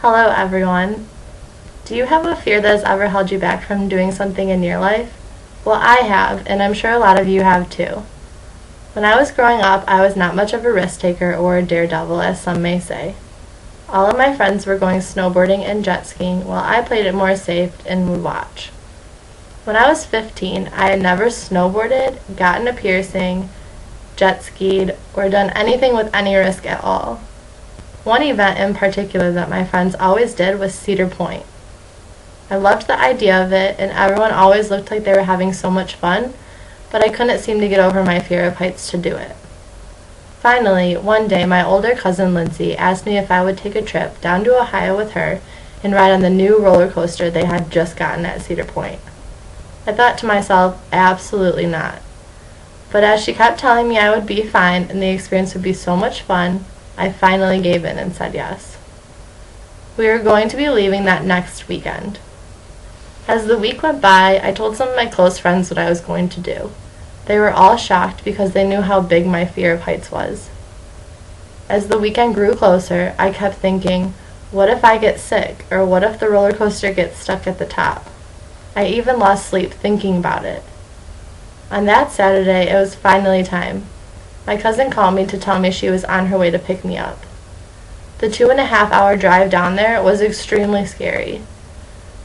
Hello everyone. Do you have a fear that has ever held you back from doing something in your life? Well, I have, and I'm sure a lot of you have too. When I was growing up, I was not much of a risk taker or a daredevil, as some may say. All of my friends were going snowboarding and jet skiing, while I played it more safe and would watch. When I was 15, I had never snowboarded, gotten a piercing, jet skied, or done anything with any risk at all. One event in particular that my friends always did was Cedar Point. I loved the idea of it, and everyone always looked like they were having so much fun, but I couldn't seem to get over my fear of heights to do it. Finally, one day my older cousin Lindsay asked me if I would take a trip down to Ohio with her and ride on the new roller coaster they had just gotten at Cedar Point. I thought to myself, absolutely not. But as she kept telling me I would be fine and the experience would be so much fun, I finally gave in and said yes. We were going to be leaving that next weekend. As the week went by, I told some of my close friends what I was going to do. They were all shocked because they knew how big my fear of heights was. As the weekend grew closer, I kept thinking, what if I get sick, or what if the roller coaster gets stuck at the top? I even lost sleep thinking about it. On that Saturday, it was finally time. My cousin called me to tell me she was on her way to pick me up. The 2.5-hour drive down there was extremely scary.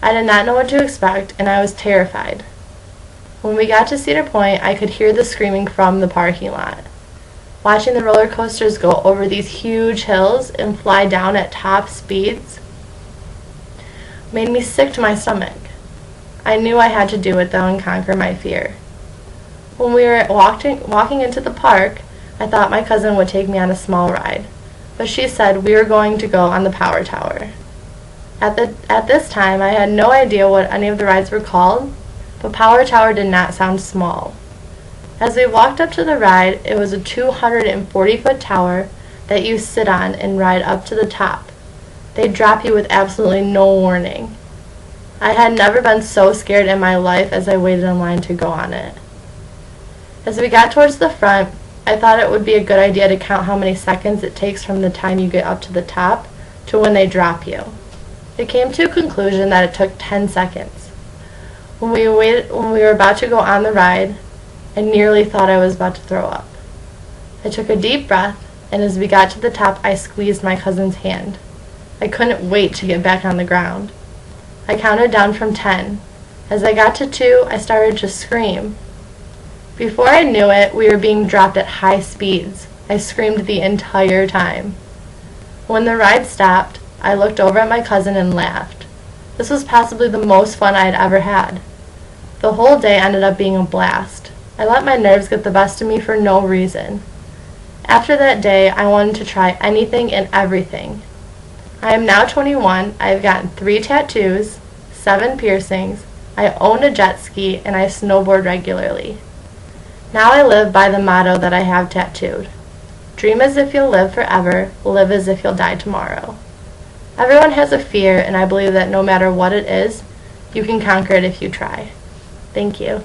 I did not know what to expect, and I was terrified. When we got to Cedar Point, I could hear the screaming from the parking lot. Watching the roller coasters go over these huge hills and fly down at top speeds made me sick to my stomach. I knew I had to do it though and conquer my fear. When we were walking into the park, I thought my cousin would take me on a small ride, but she said we were going to go on the Power Tower. At this time, I had no idea what any of the rides were called, but Power Tower did not sound small. As we walked up to the ride, it was a 240-foot tower that you sit on and ride up to the top. They drop you with absolutely no warning. I had never been so scared in my life as I waited in line to go on it. As we got towards the front, I thought it would be a good idea to count how many seconds it takes from the time you get up to the top to when they drop you. It came to a conclusion that it took 10 seconds. When we were about to go on the ride, I nearly thought I was about to throw up. I took a deep breath, and as we got to the top, I squeezed my cousin's hand. I couldn't wait to get back on the ground. I counted down from 10. As I got to 2, I started to scream. Before I knew it, we were being dropped at high speeds. I screamed the entire time. When the ride stopped, I looked over at my cousin and laughed. This was possibly the most fun I had ever had. The whole day ended up being a blast. I let my nerves get the best of me for no reason. After that day, I wanted to try anything and everything. I am now 21, I have gotten 3 tattoos, 7 piercings, I own a jet ski, and I snowboard regularly. Now I live by the motto that I have tattooed. Dream as if you'll live forever, live as if you'll die tomorrow. Everyone has a fear, and I believe that no matter what it is, you can conquer it if you try. Thank you.